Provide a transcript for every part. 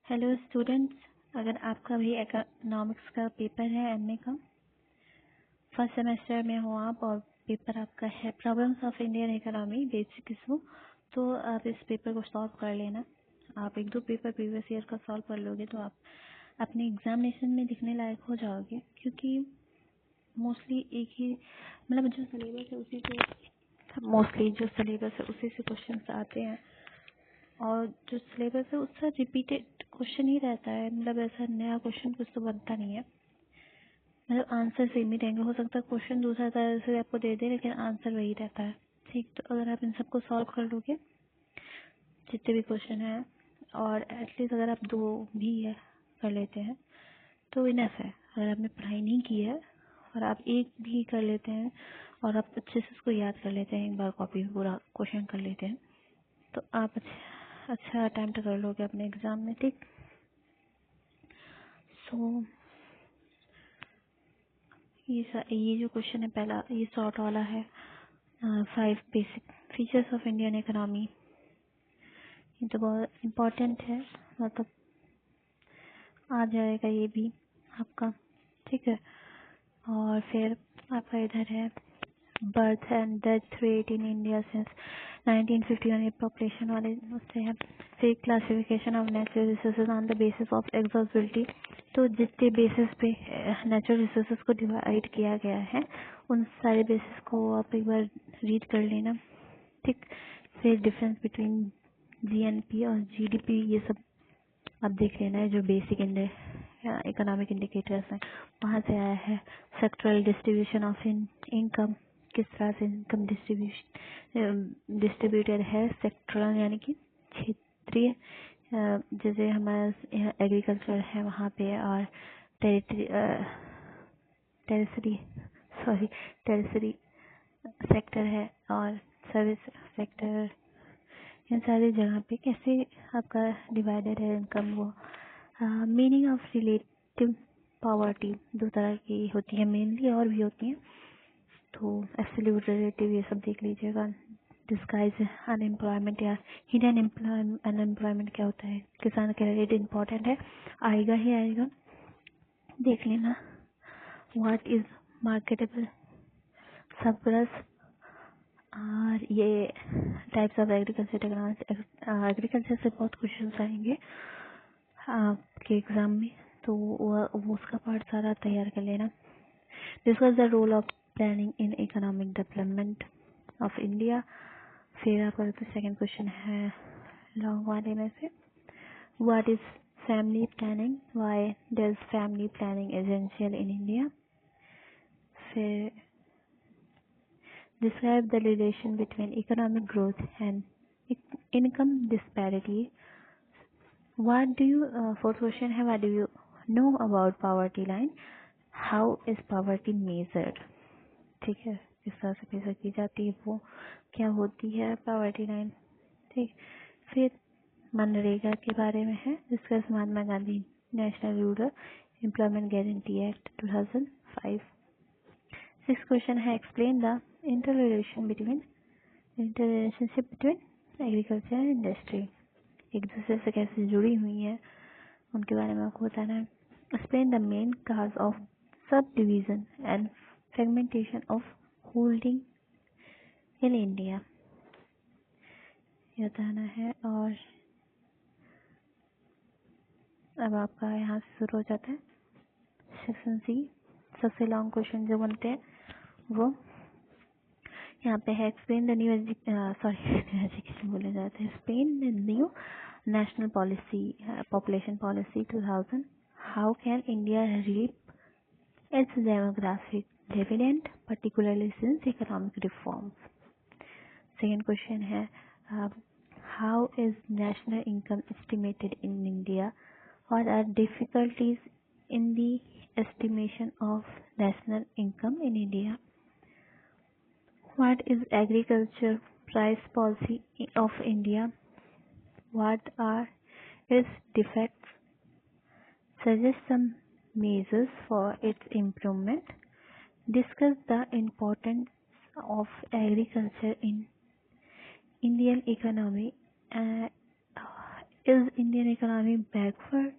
Hello students, अगर आपका भी इकोनॉमिक्स का पेपर है एमए का, फर्स्ट सेमेस्टर में हो आप और पेपर आपका है problems of Indian economy basic issue, तो आप इस पेपर को सॉल्व कर लेना। आप एक दो पेपर प्रीवियस ईयर का सॉल्व कर लोगे तो आप अपने एग्जामिनेशन में दिखने लायक हो जाओगे, क्योंकि मोस्टली एक ही मतलब जो सिलेबस है उसी से क्वेश्चन आते हैं और जो सिलेबस है उससे रिपीटेड क्वेश्चन ही रहता है। मतलब ऐसा नया क्वेश्चन कुछ तो बनता नहीं है, मतलब आंसर सेम ही रहेंगे। हो सकता है क्वेश्चन दूसरा तरह से आपको दे दे लेकिन आंसर वही रहता है। ठीक, तो अगर आप इन सबको सॉल्व कर लोगे जितने भी क्वेश्चन हैं, और एटलीस्ट अगर आप दो भी कर लेते हैं तो इनफ है। अगर आपने पढ़ाई नहीं की है और आप एक भी कर लेते हैं और आप अच्छे से उसको याद कर लेते हैं, एक बार कॉपी में पूरा क्वेश्चन कर लेते हैं, तो आप अच्छा अटेम्प्ट कर लोगे अपने एग्जाम में। ठीक, सो ये जो क्वेश्चन है पहला, ये शॉर्ट वाला है। 5 basic features of Indian economy, ये तो बहुत इम्पोर्टेंट है, मतलब आ जाएगा ये भी आपका। ठीक है, और फिर आपका इधर है birth and death rate in India since 1951, ये पॉपुलेशन वाले उससे है। फिर classification of natural resources on the basis of exhaustibility, तो जितने बेसिस पे नेचुरल रिसोर्सेज को डिवाइड किया गया है उन सारे बेसिस को आप एक बार रीड कर लेना। ठीक, फिर डिफरेंस बिटवीन जीएनपी और जीडीपी, ये सब आप देख लेना है। जो बेसिक इकोनॉमिक इंडिकेटर्स हैं वहाँ से आया है। सेक्टरल डिस्ट्रीब्यूशन ऑफ इनकम, किस तरह से इनकम डिस्ट्रीब्यूटेड है सेक्टरल यानी कि क्षेत्रीय, जैसे हमारा एग्रीकल्चर है वहाँ पे, और टेरिटरी टेरिटरी सेक्टर है, और सर्विस सेक्टर, इन सारी जगह पे कैसे आपका डिवाइडेड है इनकम। वो मीनिंग ऑफ रिलेटिव पॉवर्टी दो तरह की होती है मेनली, और भी होती हैं, तो एब्सोल्यूट रिलेटिव ये सब देख लीजिएगा। डिस्गाइज अनएम्प्लॉयमेंट या हिडन अनएम्प्लॉयमेंट क्या होता है, किसान के रिलेटेड इम्पोर्टेंट है, आएगा ही आएगा, देख लेना। व्हाट इज मार्केटेबल सरप्लस, और ये types of agriculture technology, agriculture से बहुत क्वेश्चन आएंगे आपके एग्जाम में, तो वो उसका पार्ट सारा तैयार कर लेना। Discuss the role of planning in economic development of India. फिर आपका सेकंड क्वेश्चन है लॉन्ग वाले में से, what is family planning, why does family planning essential in India. फिर describe the relation between economic growth and income disparity. What do you fourth question है, what do you know about poverty line, how is poverty measured। ठीक है, किस तरह से major की जाती है, वो क्या होती है पावर्टी लाइन। ठीक, फिर मनरेगा के बारे में है, discuss Mahatma Gandhi National Rural Employment Guarantee Act 2005। Six question है, explain the interrelationship between agriculture and industry, एक दूसरे से कैसे जुड़ी हुई है उनके बारे में आपको बताना है। Explain the main cause of sub division and fragmentation of holding in India, ये बताना है। और अब आपका यहाँ से शुरू हो जाता है सेक्शन सी, सबसे लॉन्ग क्वेश्चन जो बनते हैं वो यहाँ पे है। एक्सप्लेन द न्यू एजुकेशन बोले जाते हैं, explain the new national policy population policy 2000, how can India reap its demographic dividend particularly since economic reforms. Second question है, how is national income estimated in India, what are difficulties in the estimation of national income in India. What is agriculture price policy of India? What are its defects? Suggest some measures for its improvement. Discuss the importance of agriculture in Indian economy Is Indian economy backward?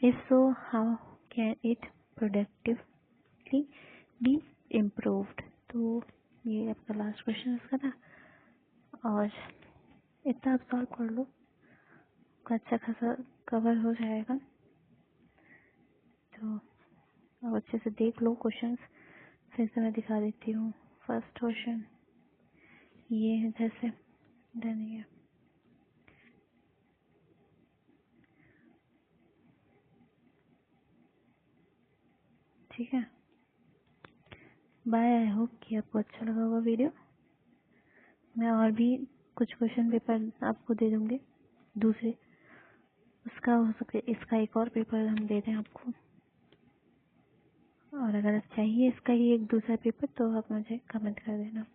If so, how can it productively be improved? तो ये आपका last question इसका था, और इतना आप solve कर लो, अच्छा खासा कवर हो जाएगा। तो अब अच्छे से देख लो क्वेश्चंस, फिर से मैं दिखा देती हूँ। फर्स्ट क्वेश्चन ये है, जैसे डन है। ठीक है, बाय। आई होप कि आपको अच्छा लगा होगा वीडियो। मैं और भी कुछ क्वेश्चन पेपर आपको दे दूंगी दूसरे, उसका हो सके इसका एक और पेपर हम दे दें आपको, और अगर चाहिए इसका ही एक दूसरा पेपर तो आप मुझे कमेंट कर देना।